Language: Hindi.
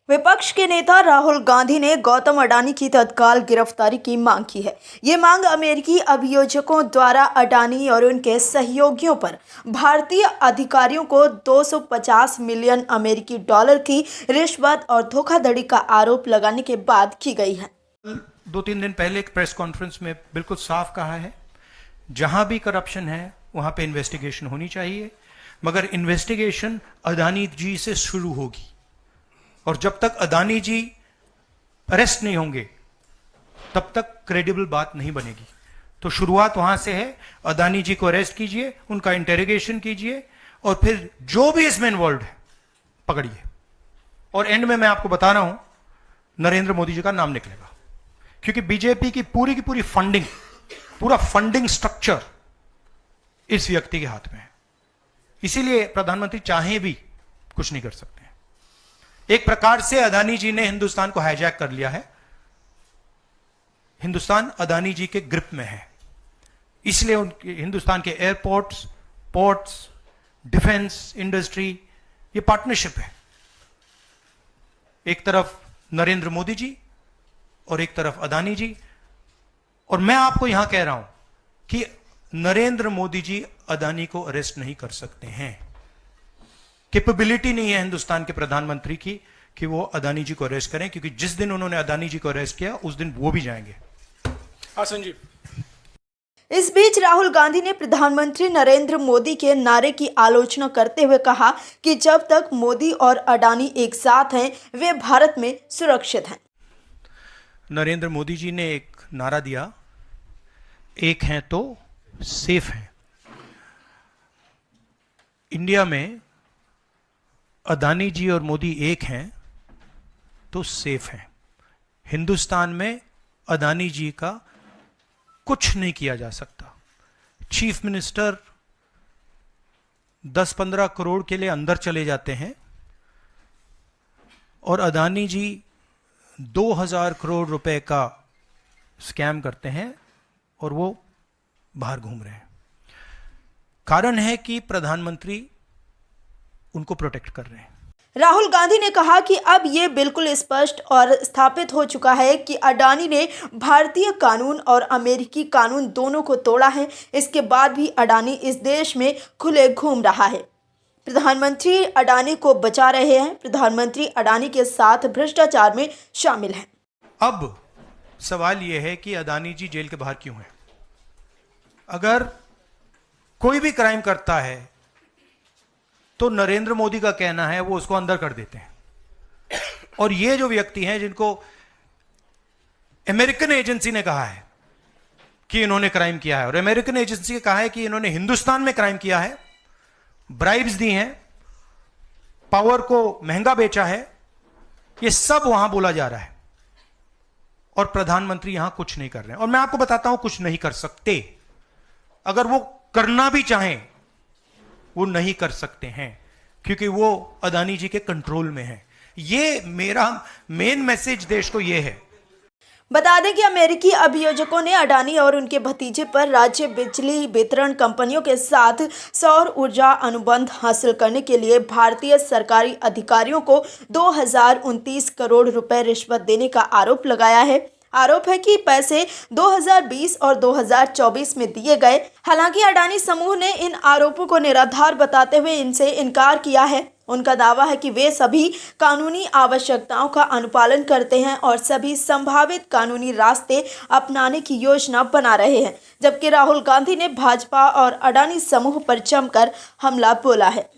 विपक्ष के नेता राहुल गांधी ने गौतम अडानी की तत्काल गिरफ्तारी की मांग की है। ये मांग अमेरिकी अभियोजकों द्वारा अडानी और उनके सहयोगियों पर भारतीय अधिकारियों को 250 मिलियन अमेरिकी डॉलर की रिश्वत और धोखाधड़ी का आरोप लगाने के बाद की गई है। 2-3 दिन पहले एक प्रेस कॉन्फ्रेंस में बिल्कुल साफ कहा है, जहां भी करप्शन है वहां पे इन्वेस्टिगेशन होनी चाहिए, मगर इन्वेस्टिगेशन अडानी जी से शुरू होगी और जब तक अडानी जी अरेस्ट नहीं होंगे तब तक क्रेडिबल बात नहीं बनेगी। तो शुरुआत वहां से है, अडानी जी को अरेस्ट कीजिए, उनका इंटेरोगेशन कीजिए और फिर जो भी इसमें इन्वॉल्व है पकड़िए। और एंड में मैं आपको बता रहा हूं, नरेंद्र मोदी जी का नाम निकलेगा, क्योंकि बीजेपी की पूरी फंडिंग, पूरा फंडिंग स्ट्रक्चर इस व्यक्ति के हाथ में है। इसीलिए प्रधानमंत्री चाहे भी कुछ नहीं कर सकते हैं। एक प्रकार से अडानी जी ने हिंदुस्तान को हाईजैक कर लिया है। हिंदुस्तान अडानी जी के ग्रिप में है, इसलिए उनके हिंदुस्तान के एयरपोर्ट्स, पोर्ट्स, डिफेंस इंडस्ट्री, ये पार्टनरशिप है। एक तरफ नरेंद्र मोदी जी और एक तरफ अडानी जी। और मैं आपको यहां कह रहा हूं कि नरेंद्र मोदी जी अडानी को अरेस्ट नहीं कर सकते हैं। कैपेबिलिटी नहीं है हिंदुस्तान के प्रधानमंत्री की कि वो अडानी जी को अरेस्ट करें, क्योंकि जिस दिन उन्होंने अडानी जी को अरेस्ट किया उस दिन वो भी जाएंगे। हाँ संजीव। इस बीच राहुल गांधी ने प्रधानमंत्री नरेंद्र मोदी के नारे की आलोचना करते हुए कहा कि जब तक मोदी और अडानी एक साथ हैं वे भारत में सुरक्षित हैं। नरेंद्र मोदी जी ने एक नारा दिया, एक हैं तो सेफ हैं। इंडिया में अडानी जी और मोदी एक हैं तो सेफ हैं। हिंदुस्तान में अडानी जी का कुछ नहीं किया जा सकता। चीफ मिनिस्टर 10-15 करोड़ के लिए अंदर चले जाते हैं और अडानी जी 2000 करोड़ रुपए का स्कैम करते हैं और वो बाहर घूम रहे हैं। कारण है कि प्रधानमंत्री उनको प्रोटेक्ट कर रहे हैं। राहुल गांधी ने कहा कि अब ये बिल्कुल स्पष्ट और स्थापित हो चुका है कि अडानी ने भारतीय कानून और अमेरिकी कानून दोनों को तोड़ा है। इसके बाद भी अडानी इस देश में खुले घूम रहा है। प्रधानमंत्री अडानी को बचा रहे हैं। प्रधानमंत्री अडानी के साथ भ्रष्टाचार में शामिल हैं। अब सवाल यह है कि अडानी जी जेल के बाहर क्यों हैं? अगर कोई भी क्राइम करता है तो नरेंद्र मोदी का कहना है वो उसको अंदर कर देते हैं। और ये जो व्यक्ति हैं जिनको अमेरिकन एजेंसी ने कहा है कि इन्होंने क्राइम किया है, और अमेरिकन एजेंसी ने कहा है कि इन्होंने हिंदुस्तान में क्राइम किया है, ब्राइब्स दी हैं, पावर को महंगा बेचा है, ये सब वहां बोला जा रहा है और प्रधानमंत्री यहां कुछ नहीं कर रहे हैं। और मैं आपको बताता हूं कुछ नहीं कर सकते। अगर वो करना भी चाहें वो नहीं कर सकते हैं, क्योंकि वो अडानी जी के कंट्रोल में है। ये मेरा मेन मैसेज देश को ये है। बता दें कि अमेरिकी अभियोजकों ने अडानी और उनके भतीजे पर राज्य बिजली वितरण कंपनियों के साथ सौर ऊर्जा अनुबंध हासिल करने के लिए भारतीय सरकारी अधिकारियों को 2029 करोड़ रुपए रिश्वत देने का आरोप लगाया है। आरोप है कि पैसे 2020 और 2024 में दिए गए। हालांकि अडानी समूह ने इन आरोपों को निराधार बताते हुए इनसे इनकार किया है। उनका दावा है कि वे सभी कानूनी आवश्यकताओं का अनुपालन करते हैं और सभी संभावित कानूनी रास्ते अपनाने की योजना बना रहे हैं, जबकि राहुल गांधी ने भाजपा और अडानी समूह पर जमकर हमला बोला है।